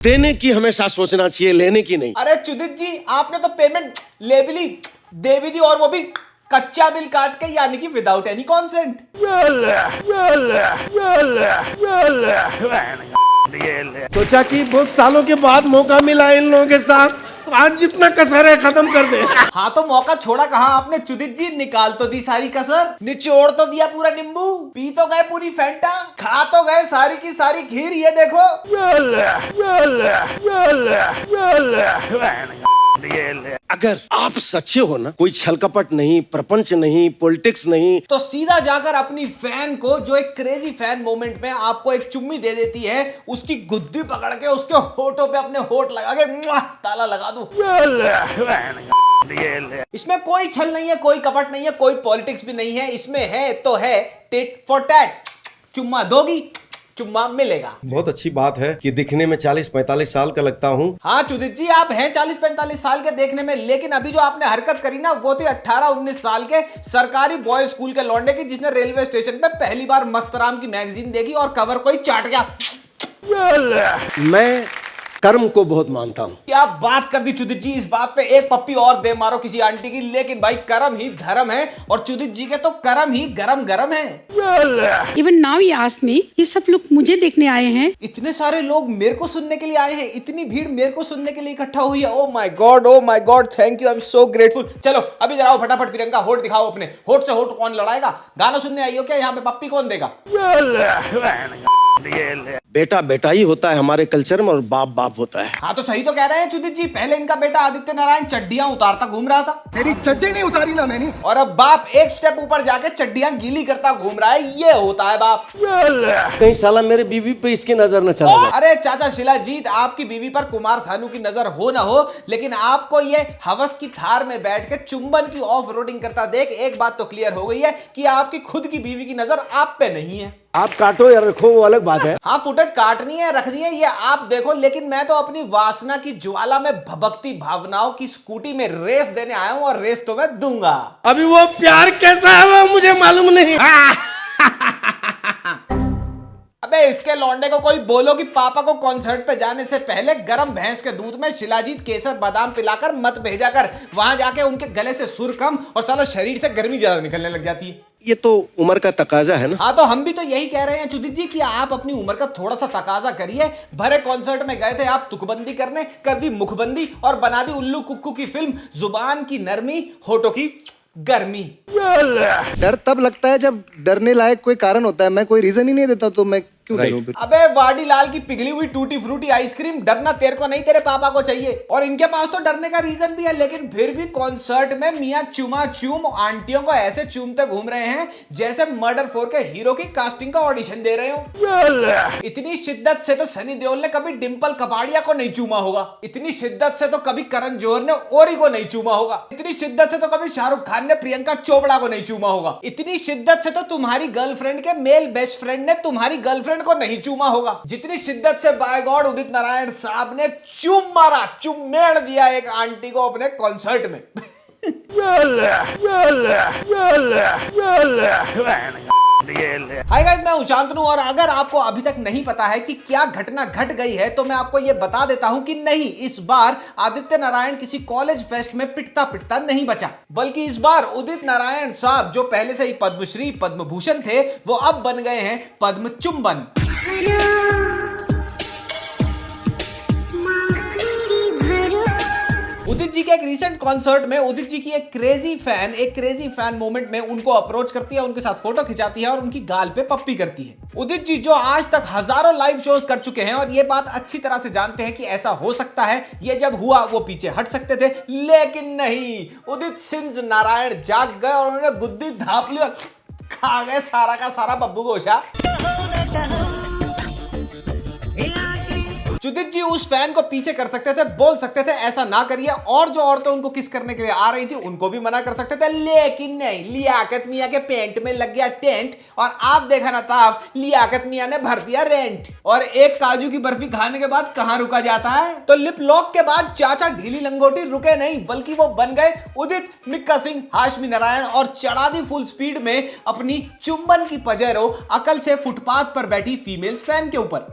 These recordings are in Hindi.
देने की हमेशा सोचना चाहिए, लेने की नहीं। अरे चुदित जी, आपने तो पेमेंट ले भी ली, दे भी दी, और वो भी कच्चा बिल काट के, यानी कि विदाउट एनी कॉन्सेंट। सोचा कि बहुत सालों के बाद मौका मिला इन लोगों के साथ, तो आज जितना कसर है खत्म कर दे। हाँ तो मौका छोड़ा कहाँ आपने चुदित जी, निकाल तो दी सारी कसर, निचोड़ तो दिया पूरा नींबू, पी तो गए पूरी फैंटा, खा तो गए सारी की सारी खीर, ये देखो। अगर आप सच्चे हो ना, कोई छल कपट नहीं, प्रपंच नहीं, पॉलिटिक्स नहीं, तो सीधा जाकर अपनी फैन को, जो एक क्रेजी फैन मोमेंट में आपको एक चुम्मी दे देती है, उसकी गुद्दी पकड़ के उसके होठों पे अपने होठ लगा के ताला लगा दो। इसमें कोई छल नहीं है, कोई कपट नहीं है, कोई पॉलिटिक्स भी नहीं है, इसमें है तो है टिट फॉर टैट। चुम्मा दोगी, चुम्मा मिलेगा। बहुत अच्छी बात है कि दिखने में 40-45 साल का लगता हूँ। हाँ चुदित जी, आप हैं 40-45 साल के देखने में, लेकिन अभी जो आपने हरकत करी ना, वो थी 18-19 साल के सरकारी बॉय स्कूल के लौंडे की, जिसने रेलवे स्टेशन पे पहली बार मस्तराम की मैगजीन देखी और कवर को ही चाट गया। मैं कर्म को बहुत मानता हूँ। क्या बात कर दी चुदित जी, इस बात पे एक पप्पी और दे मारो किसी आंटी की, लेकिन भाई कर्म ही धर्म है, और चुदित जी के तो कर्म ही गरम गरम है। Even now he ask me, ये सब लोग मुझे देखने आए हैं। इतने सारे लोग मेरे को सुनने के लिए आए हैं, इतनी भीड़ मेरे को सुनने के लिए इकट्ठा हुई है। Oh my God, thank you, I am so grateful. चलो अभी जरा फटाफट प्रियंका होठ दिखाओ अपने, होठ से होठ कौन लड़ाएगा? गाना सुनने आई हो क्या? यहाँ पे पप्पी कौन देगा? बेटा बेटा ही होता है हमारे कल्चर में, और बाप बाप होता है। हाँ तो सही तो कह रहे हैं चुदित जी, पहले इनका बेटा आदित्य नारायण चड्डियां उतारता घूम रहा था, मेरी चड्डी नहीं उतारी ना मैंने, और अब बाप एक स्टेप ऊपर जाके चड्डियां गीली करता घूम रहा है। ये होता है बाप। कहीं साला मेरे बीवी पे इसकी नजर न चला जाए। अरे चाचा शिलाजीत, आपकी बीवी पर कुमार सानू की नजर हो ना हो, लेकिन आपको ये हवस की थार में बैठ के चुंबन की ऑफ रोडिंग करता देख एक बात तो क्लियर हो गई है कि आपकी खुद की बीवी की नजर आप पे नहीं है। आप काटो या रखो वो अलग बात है। हाँ फुटेज काटनी है रखनी है ये आप देखो, लेकिन मैं तो अपनी वासना की ज्वाला में भभकती भावनाओं की स्कूटी में रेस देने आया हूं, और रेस तो मैं दूंगा। अभी वो प्यार कैसा है वो मुझे मालूम नहीं। अबे इसके लौंडे को कोई बोलो कि पापा को कॉन्सर्ट पे जाने से पहले गरम भैंस के दूध में शिलाजीत केसर बादाम पिलाकर मत भेजा कर, वहां जाके उनके गले से सुर कम और साला शरीर से गर्मी ज्यादा निकलने लग जाती है। ये तो उम्र का तकाजा है ना। हाँ तो हम भी तो यही कह रहे हैं चुदित जी कि आप अपनी उम्र का थोड़ा सा तकाजा करिए। भरे कॉन्सर्ट में गए थे आप तुकबंदी करने, कर दी मुखबंदी और बना दी उल्लू कुक्कू की फिल्म, जुबान की नरमी होठों की गर्मी। डर तब लगता है जब डरने लायक कोई कारण होता है, मैं कोई रीजन ही नहीं देता तो मैं क्यों डरूं फिर? अबे वाडी लाल की पिघली हुई टूटी फ्रूटी आइसक्रीम, डरना तेरे को नहीं तेरे पापा को चाहिए। और इनके पास तो डरने का रीजन भी है, लेकिन फिर भी कॉन्सर्ट में मियां चुमा चूम आंटियों को ऐसे चूमते घूम रहे हैं जैसे मर्डर 4 के हीरो की कास्टिंग का ऑडिशन दे रहे हो। इतनी शिद्दत से तो सनी देओल ने कभी डिंपल कपाड़िया को नहीं चूमा होगा, इतनी शिद्दत से तो कभी करण जौहर ने ओरी को नहीं चूमा होगा, इतनी शिद्दत से तो कभी शाहरुख खान ने प्रियंका चोपड़ा को नहीं चूमा होगा, इतनी शिद्दत से तो तुम्हारी गर्लफ्रेंड के मेल बेस्ट फ्रेंड ने तुम्हारी गर्लफ्रेंड को नहीं चूमा होगा, जितनी शिद्दत से बाय गॉड उदित नारायण साहब ने चूम मारा, चुम्मेड़ दिया एक आंटी को अपने कॉन्सर्ट में। हाय गाइस, मैं हूं शांतनु, और अगर आपको अभी तक नहीं पता है कि क्या घटना घट गई है तो मैं आपको यह बता देता हूं कि नहीं, इस बार आदित्य नारायण किसी कॉलेज फेस्ट में पिटता पिटता नहीं बचा, बल्कि इस बार उदित नारायण साहब जो पहले से ही पद्मश्री पद्म भूषण थे, वो अब बन गए हैं पद्म चुंबन। उदित जी के एक रीसेंट कॉन्सर्ट में उदित जी की एक क्रेजी फैन मोमेंट में उनको अप्रोच करती है, उनके साथ फोटो खिंचाती है और उनकी गाल पे पप्पी करती है। उदित जी जो आज तक हजारों लाइव शोज कर चुके हैं और ये बात अच्छी तरह से जानते हैं कि ऐसा हो सकता है, ये जब हुआ वो पीछे हट सकते थे, लेकिन नहीं, उदित सिंह नारायण जाग गए और उन्होंने गुद्दी धाप ली और खा गए सारा का सारा बब्बू गोशा। चुदित जी उस फैन को पीछे कर सकते थे, बोल सकते थे ऐसा ना करिए, और जो औरतें उनको किस करने के लिए आ रही थी उनको भी मना कर सकते थे, लेकिन नहीं, लियाकत मियां के पेंट में लग गया टेंट और आप देखा ना ताफ, लियाकत मियां ने भर दिया रेंट। और एक काजू की बर्फी खाने के बाद कहां रुका जाता है, तो लिप लॉक के बाद चाचा ढीली लंगोटी रुके नहीं, बल्कि वो बन गए उदित, मिक्का सिंह, हाशमी नारायण और चढ़ा दी फुल स्पीड में अपनी चुंबन की पजेरो अकल से फुटपाथ पर बैठी फीमेल फैन के ऊपर।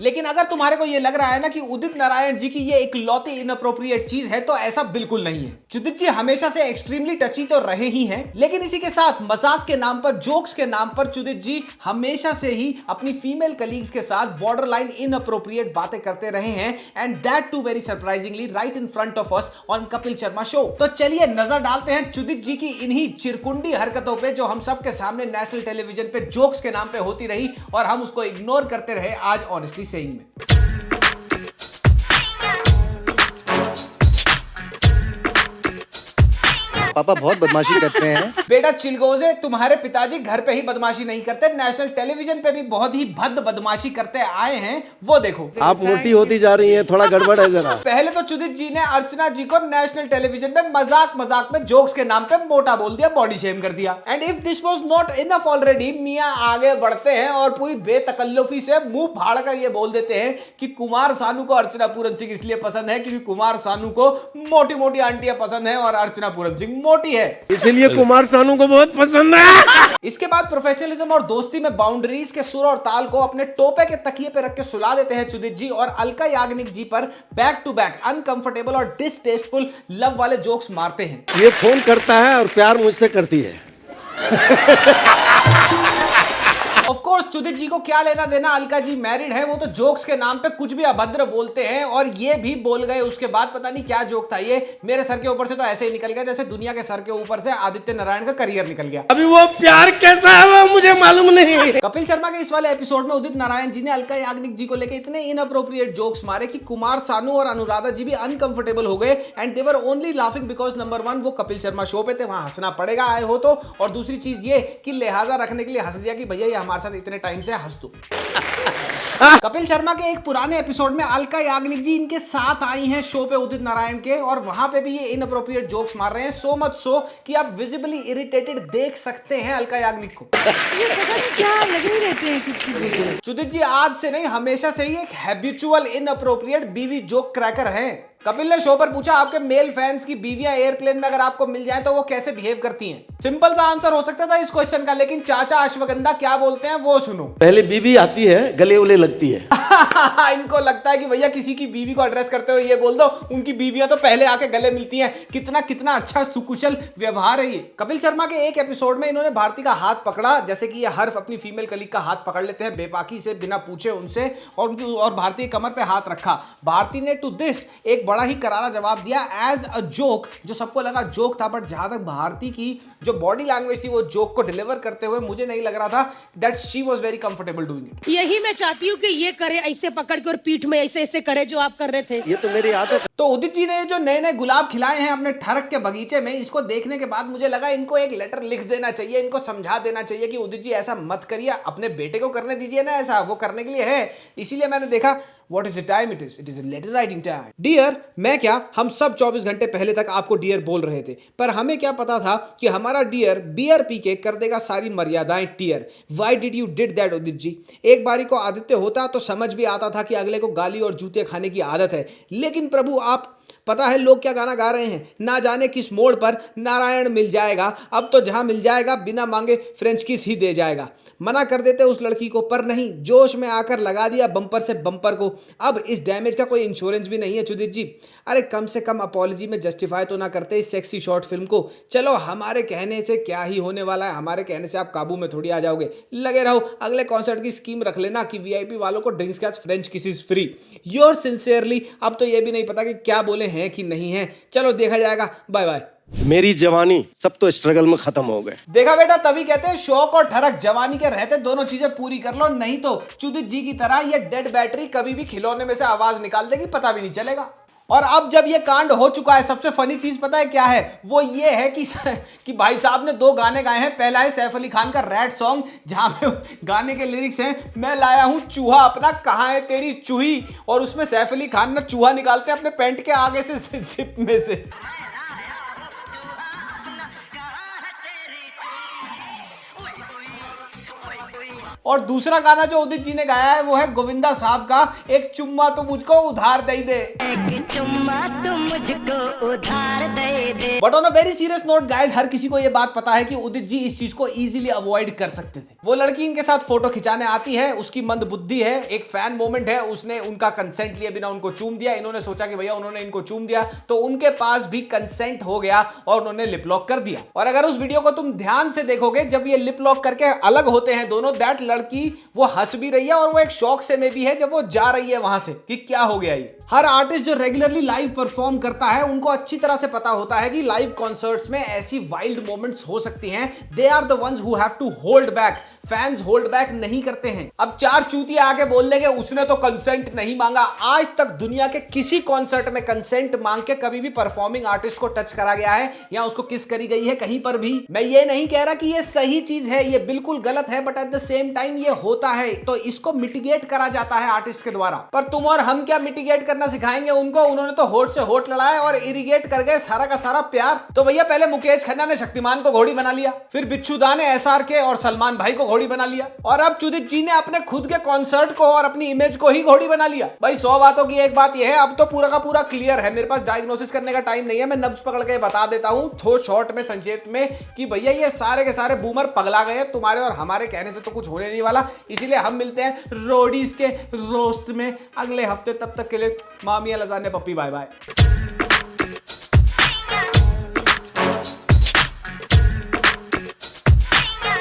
लेकिन अगर तुम्हारे को ये लग रहा है ना कि उदित नारायण जी की ये इकलौती इनअप्रोप्रिएट चीज है, तो ऐसा बिल्कुल नहीं है। चुदित जी हमेशा से एक्सट्रीमली टची तो रहे ही हैं, लेकिन इसी के साथ मजाक के नाम पर, जोक्स के नाम पर चुदित जी हमेशा से ही अपनी फीमेल कलीग्स के साथ बॉर्डर लाइन इनअप्रोप्रिएट बातें करते रहे हैं, and that too very surprisingly right in front of us on Kapil Sharma show. तो चलिए नजर डालते हैं चुदित जी की इन्हीं चिरकुंडी हरकतों पे, जो हम सबके सामने नेशनल टेलीविजन पे जोक्स के नाम पे होती रही और हम उसको इग्नोर करते रहे आज ऑनेस्टली सेइंग में। पापा बहुत बदमाशी करते हैं। बेटा चिलगोजे, तुम्हारे पिताजी घर पे ही बदमाशी नहीं करते, नेशनल टेलीविजन पे भी बहुत ही भद्द बदमाशी करते आए हैं, वो देखो। आप मोटी होती जा रही हैं, थोड़ा गड़बड़ है जरा। पहले तो चुदित जी ने अर्चना जी को नेशनल टेलीविजन पे मजाक मजाक में जोक्स के नाम पे मोटा बोल दिया, बॉडी शेम कर दिया। And if this was not enough already, मियां आगे बढ़ते हैं और पूरी बेतकल्लुफी से मुंह फाड़ कर ये बोल देते हैं कि कुमार सानू को अर्चना पूरन सिंह इसलिए पसंद है क्योंकि कुमार सानू को मोटी मोटी आंटियां पसंद है और अर्चना पूरन सिंह मोटी है, इसीलिए कुमार सानू को बहुत पसंद है। इसके बाद प्रोफेशनलिज्म और दोस्ती में बाउंड्रीज के सुर और ताल को अपने टोपे के तकिए पे रख के सुला देते हैं चुदित जी, और अलका याग्निक जी पर बैक टू बैक अनकंफर्टेबल और डिसटेस्टफुल लव वाले जोक्स मारते हैं। ये फोन करता है और प्यार मुझसे करती है। ऑफ कोर्स चुदित जी को क्या लेना देना, अलका जी मैरिड है, वो तो जोक्स के नाम पे कुछ भी अभद्र बोलते हैं, और ये भी बोल गए उसके बाद पता नहीं क्या जोक था ये, मेरे सर के ऊपर से तो ऐसे ही निकल गया जैसे दुनिया के सर के ऊपर से आदित्य नारायण का करियर निकल गया। अभी वो प्यार कैसा है वो मुझे मालूम नहीं। कपिल शर्मा के इस वाले एपिसोड में उदित नारायण जी ने अलका याग्निक जी को लेकर इतने इनअप्रोप्रिएट जोक्स मारे कि कुमार सानू और अनुराधा जी भी अनकंफर्टेबल हो गए, and they were only laughing because number 1 वो कपिल शर्मा शो पे थे, वहां हंसना पड़ेगा आए हो तो, और दूसरी चीज ये कि लिहाजा रखने के लिए हंस दिया कि भैया ये हमारे साथ इतने टाइम से हंस दो। कपिल शर्मा के एक पुराने एपिसोड में अलका याग्निक जी इनके साथ आई हैं शो पे उदित नारायण के, और वहां पे भी ये इनअप्रोप्रिएट जोक्स मार रहे हैं, सो मच सो कि आप विजिबली इरिटेटेड देख सकते हैं अलका याग्निक को। ये पता नहीं क्या लगे ही रहते हैं कुछ। चुदित जी आज से नहीं हमेशा से ही एक हैबिचुअल इनअप्रोप्रिएट बीवी जोक क्रैकर हैं। कपिल ने शो पर पूछा आपके मेल फैंस की बीवियां एयरप्लेन में अगर आपको मिल जाए तो वो कैसे बिहेव करती हैं। सिंपल सा आंसर हो सकता था इस क्वेश्चन का, लेकिन चाचा अश्वगंधा क्या बोलते हैं वो सुनो। पहले बीवी आती है, गले उले लगती है। इनको लगता है कि भैया किसी की बीवी को एड्रेस करते हुए ये बोल दो, उनकी बीवियां तो पहले आके गले मिलती हैं। कितना कितना अच्छा सुकुशल व्यवहार है ये। कपिल शर्मा के एक एपिसोड में इन्होंने भारती का हाथ पकड़ा, जैसे कि ये हर अपनी फीमेल कलीग का हाथ पकड़ लेते हैं बेबाकी से बिना पूछे उनसे, और भारती कमर पे हाथ रखा। भारती ने टू दिस एक बड़ा ही करारा जवाब दिया एज अ जोक, जो सबको लगा जोक था, बट जहां तक भारती की जो बॉडी लैंग्वेज थी वो जोक को डिलीवर करते हुए मुझे नहीं लग रहा था that she was very comfortable doing it. यही मैं चाहती हूँ कि ये करे ऐसे पकड़ के और पीठ में ऐसे ऐसे करे जो आप कर रहे थे। ये तो मेरी आदत। तो उदित जी ने जो नए नए गुलाब खिलाए हैं अपने ठरक के बगीचे में, इसको देखने के बाद मुझे लगा इनको एक लेटर लिख देना चाहिए, इनको समझा देना चाहिए कि उदित जी ऐसा मत करिए, अपने बेटे को करने दीजिए ना, ऐसा वो करने के लिए है। इसीलिए मैंने देखा What is the time it is? It is a letter writing time. Dear, मैं क्या, हम सब 24 घंटे पहले तक आपको डियर बोल रहे थे, पर हमें क्या पता था कि हमारा डियर बियर पी के कर देगा सारी मर्यादाएं tear. Why did you did that, Udit ji? एक बारी को आदित्य होता तो समझ भी आता था कि अगले को गाली और जूते खाने की आदत है, लेकिन प्रभु आप पता है लोग क्या गाना गा रहे हैं, ना जाने किस मोड़ पर नारायण मिल जाएगा, अब तो जहां मिल जाएगा बिना मांगे फ्रेंच किस ही दे जाएगा। मना कर देते उस लड़की को, पर नहीं, जोश में आकर लगा दिया बम्पर से बम्पर को। अब इस डैमेज का कोई इंश्योरेंस भी नहीं है चुदित जी। अरे कम से कम अपॉलॉजी में जस्टिफाई तो ना करते इस सेक्सी शॉर्ट फिल्म को। चलो हमारे कहने से क्या ही होने वाला है, हमारे कहने से आप काबू में थोड़ी आ जाओगे। लगे रहो, अगले कॉन्सर्ट की स्कीम रख लेना कि वीआईपी वालों को ड्रिंक्स के साथ French kisses free. Your sincerely. अब तो ये भी नहीं पता कि क्या बोले हैं कि नहीं है, चलो देखा जाएगा, बाय बाय। मेरी जवानी सब तो स्ट्रगल में खत्म हो गए। देखा बेटा, तभी कहते हैं शौक और ठरक जवानी के रहते दोनों चीजें पूरी कर लो, नहीं तो चुदित जी की तरह ये डेड बैटरी कभी भी खिलौने में से आवाज निकाल देगी, पता भी नहीं चलेगा। और अब जब ये कांड हो चुका है, सबसे फनी चीज पता है क्या है, वो ये है कि भाई साहब ने 2 गाने गाए हैं। पहला है सैफ अली खान का रैट सॉन्ग, जहां में गाने के लिरिक्स हैं, मैं लाया हूं चूहा अपना, कहां है तेरी चूही, और उसमें सैफ अली खान ना चूहा निकालते हैं अपने पैंट के आगे से जिप में से। और दूसरा गाना जो उदित जी ने गाया है वो है गोविंदा साहब का एक चुम्मा तो मुझको उधार दे दे। चुम्मा तुम मुझको उधार दे दे। But on a very serious note guys, हर किसी को ये बात पता है कि उदित जी इस चीज को इजीली अवॉइड कर सकते थे। वो लड़की इनके साथ फोटो खिंचाने आती है, उसकी मंद बुद्धि है, एक फैन मोमेंट है, उसने उनका कंसेंट लिए बिना उनको चूम दिया। इन्होंने सोचा कि भैया उन्होंने इनको चूम दिया तो उनके पास भी कंसेंट हो गया और उन्होंने लिप लॉक कर दिया। और अगर उस वीडियो को तुम ध्यान से देखोगे, जब ये लिप लॉक करके अलग होते हैं दोनों, दैट लड़की वो हंस भी रही है और वो एक शौक से में भी है जब वो जा रही है वहां से कि क्या हो गया ये। हर आर्टिस्ट जो रेगुलरली लाइव परफॉर्म करता है उनको अच्छी तरह से पता होता है कि लाइव कॉन्सर्ट्स में ऐसी वाइल्ड मोमेंट्स हो सकती हैं। They are the ones who have to hold back. Fans hold back नहीं करते हैं। अब चार चूतिया आके बोल देंगे उसने तो कंसेंट नहीं मांगा। आज तक दुनिया के किसी कॉन्सर्ट में कंसेंट मांग के कभी भी परफॉर्मिंग आर्टिस्ट को टच करा गया है या उसको किस करी गई है कहीं पर भी? मैं ये नहीं कह रहा कि ये सही चीज है, ये बिल्कुल गलत है, but at the same time ये होता है तो इसको मिटिगेट करा जाता है आर्टिस्ट के द्वारा। पर तुम और हम क्या मिटिगेट करना सिखाएंगे उनको? उन्होंने तो होठ से होठ लड़ाया और इरिगेट कर गए सारा का सारा प्यार। तो भैया पहले मुकेश खन्ना ने शक्तिमान को घोड़ी बना लिया, फिर बिच्छू दा ने SRK और सलमान भाई को घोड़ी बना लिया, और अब चुदित जी ने अपने खुद के कॉन्सर्ट को और अपनी इमेज को ही घोड़ी बना लिया। भाई 100 बातों की एक बात यह है, अब तो पूरा का पूरा क्लियर है। मेरे पास डायग्नोसिस करने का टाइम नहीं है, मैं नब्ज पकड़ के बता देता हूं थोड़ा शॉर्ट में, संक्षेप में, कि भैया ये सारे के सारे बूमर पगला गए। तुम्हारे और हमारे कहने से तो कुछ होने नहीं वाला। इसीलिए हम मिलते हैं रोडीज के रोस्ट में अगले हफ्ते। तब तक के लिए मामिया लजाने पप्पी बाय बाय।